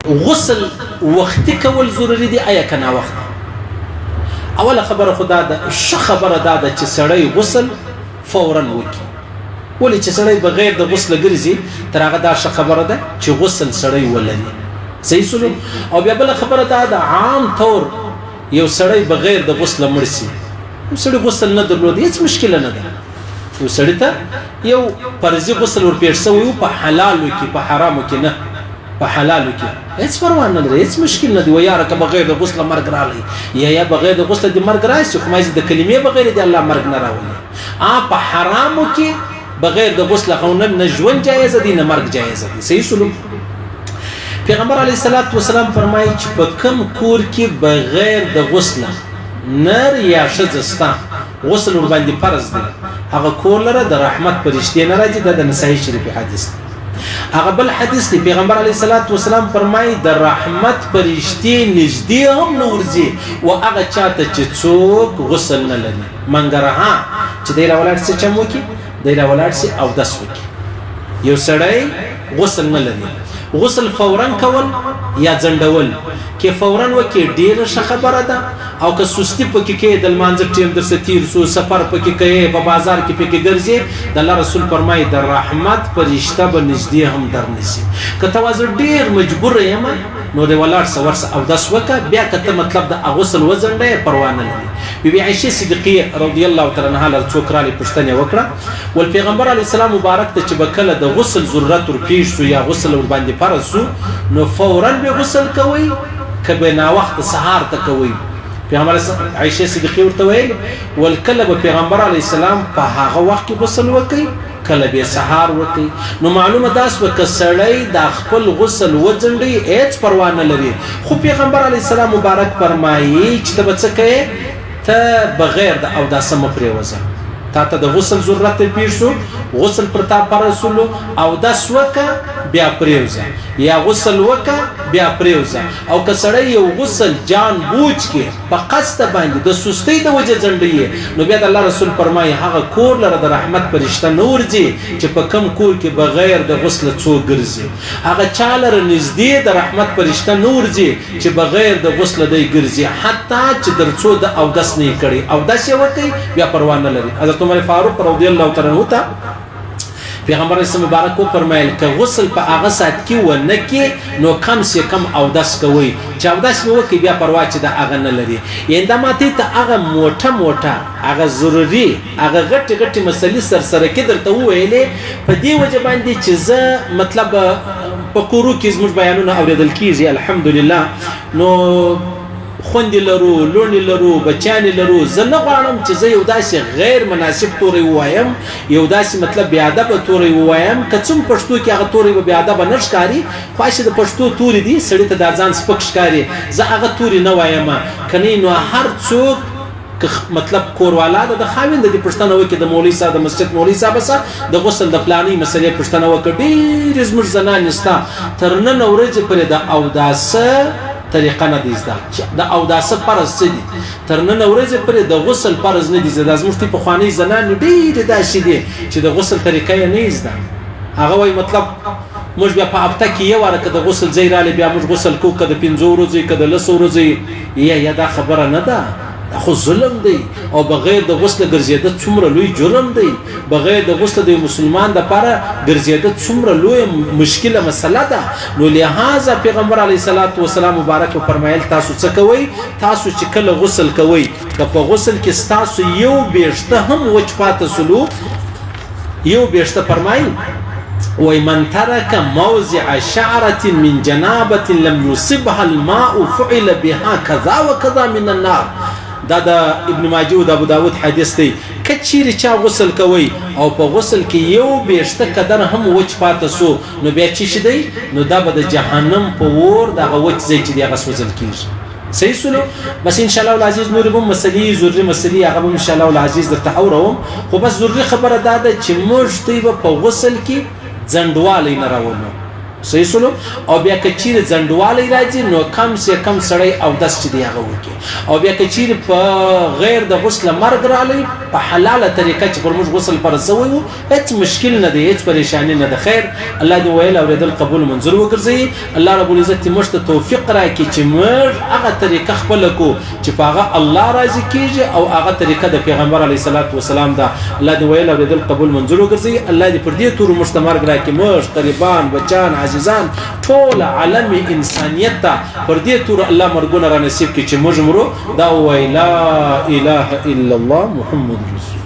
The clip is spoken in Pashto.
غسل وختي کول ضروري دي آیا کنا وخت اوله خبره خدا ده خبره ده چې سړی غسل فورا وکي ولې چې سړی بغیر د غسل ګرځي تر هغه دا خبره ده چې غسل سړی ولني صحیح سلوک. او بیا بل خبره ده عام طور یو سړی بغیر د غسل مرسي یو سړی غسل نه درلود هیڅ مشکل نه ده یو سړی ته یو فرضي غسل ورپېښ شوی په حلالو کې په حرامو کې نه په حلالو کې هیڅ پروا نه لري هیڅ مشکل نه دی و یاره که بغیر د غسل مرګ راغلی یا بغیر د غسل د مرګ راشي خو مازې د کلمې بغیر د الله مرګ نه راولي په حرامو کې بغیر د غسل نه ژوند جایز دی نه مرګ جایز دی صحیح سلوک. پیغمبر علیه الصلاۃ والسلام فرمایي چې په کوم کور کې بغیر د غسل نر یا ښځه ستا غسل ور باندې فرض دی هغه کور لره د رحمت فرشتې نه راځي د نسائی شریف حدیث دی. هغه بل حدیث دی پیغمبر علیه الصلاۃ والسلام فرمایي د رحمت فرشتې نږدې هم نه ورځي و هغه چاته چې څوک غسل نه لري منګرها چې دی راولاړ څه چم وکي دی راولاړ سي او داس وکي. یو سړی غسل نه لري غسل فورا کول یا ځندول کې فورا وکي ډیره ښه خبره ده او که سستی پکې کې د لمانځه ټیم در ستیر سو سفر پکې کې په بازار کې پکې ګرځي د الله رسول فرمایي د رحمت فرشته به نږدې هم درنسي. که ته ډیر مجبور یم نو د ولاړ سورس او داس وکه بیا کته مطلب د غسل وزنده پروا نه لري. بی عائشه صدیقه رضی الله تعالی عنها له څوک را پښتنه وکړه ول پیغمبر علی السلام مبارک ته چې بکله د غسل ضرورت ورپېښ شو یا غسل ور باندې فرض شو نو فورا به غسل کوي کبه نا وخت سحر ته کوي. پیغمبر عائشه صدیقه ورته ویل ول کله به پیغمبر علی السلام په هغه وخت کې غسل وکي کله به سحر وکي. نو معلومه داس وکسړی د خپل غسل وځنډي هیڅ پروا نه لري خو پیغمبر علی السلام مبارک فرمایي چې ته څه کوي ته بغیر د اوداسه مپریوزه تا ته د غسل ضرورت پیښ شو غسل پر تا پر رسول او داس وکه بیا پریوزه یا غسل وکه بیا پریوزه. او کسړی یو غسل جان بوج کې په قصد باندې د سستی د وجه ځنډي نو بیا د الله رسول فرمایي هغه کور لره د رحمت فرشته نور دي چې په کم کور کې بغیر د غسل څو ګرځي هغه چاله نږدې د رحمت فرشته نور دي چې بغیر د غسل دی ګرځي حتی چې درڅو د اودس نه کړي اودس یې وکي بیا پروا نه لري. حضرت عمر فاروق رضی الله تعالی عنہ ته پیغمبر اسلام مبارک فرمایل که غسل په هغه سات کې ونه کې نو کم سے کم اودس کوي چې اودس مو کوي بیا پروا چې د هغه نه لري. ینده ماته ته هغه موټه هغه ضروري هغه غټ مسلې سره کې درته ویلې په دې وجه باندې چې زه مطلب په کورو کې زموږ بیانونه اوریدل کیږي الحمدلله نو خوند لرو لون لرو بچان لرو زه نه غواړم چې زه یو داسې غیر مناسب توري وایم یو داسې مطلب بی ادب توري وایم که څوم پښتو کې هغه توري بی ادب نه ښکاري خاصه د پښتو توري دي سړی ته د ځان سپک ښکاري زه هغه توري نه وایم کني نو هر څوک مطلب کوروالا د خاوند د پښتنه وکي د مولوی صاحب د مسجد مولوی صاحب سره د غسل د پلاني مسلې پښتنه وکړي ډېر زموږ زنان نستا تر نن ورځې پرې د اوداسه طریقه نه دي زده د اوداسه فرض څه دي تر نن ورځې پرې د غسل فرض نه دي زده زموږ په خواني زنان ډېر داسې دي چې د غسل طریقه یې نه زده هغه وای مطلب موږ بیا په هفته کې یو ورکه د غسل ځای رالی بیا موږ غسل کوو که د 5 ورځې که د 10 ورځې یا دا خبره نه ده دا خو ظلم دی او بغیر د غسل ګرځېده څومره لوی جرم دی بغیر د غسل د مسلمان لپاره ګرځېده څومره لوی مشکله مسله ده. نو لہذا پیغمبر علیه الصلاۃ والسلام مبارک فرمایل تاسو څه کوئ تاسو چې کله غسل کوئ که په غسل کې تاسو یو بیشته هم وچ پاتې سلو یو بیشته فرمایي وای من ترک موضع شعره من جنابه لم يصبها الماء فعل بها كذا وكذا من النار. دا د ابن ماجه او د ابو داود حدیث دی کچیر چا غسل کوي او په غسل کې یو بیشته قدر هم وچ پاتې سو نو بیا چی شي دی نو دا به د جهنم په ور د وچ ځای چې دی غسل کیږي. صحیح سلو بس ان شاء الله العزيز نور به مسلې ضروري مسلې هغه به ان شاء الله العزيز درته اورم خو بس ضروري خبره دا ده چې موږ ته په غسل کې ځندوالي نه راوړو صحیح سلو او بیا که چیرې ځنډوالی راځي نو کم سے کم سړی اودس چې دی هغه وکړي او بیا که چیرې په غیر د غسل مرګ رالی په حلاله طریقه چې پر موږ غسل فرض شوی وو هیڅ مشکل نه دی هیڅ پریشانی نه ده خیر الله دې ویل اورېدل قبول منظور وګرځوي الله رب العزت دې موږ ته توفیق راکړي چې موږ هغه طریقه خپله کړو چې په هغه الله راضي کېږي او هغه طریقه د پیغمبر علیه الصلاة والسلام ده الله دې ویل اورېدل قبول منظور وګرځوي الله دې پر دې تورو موږ ته مرګ راکړي موږ قریبان بچان عزیزان ټول عالم انسانیت ته پر دې تور الله مرګونه را نصیب کړي چې موږ مرو دا وایي لا اله الا الله محمد رسول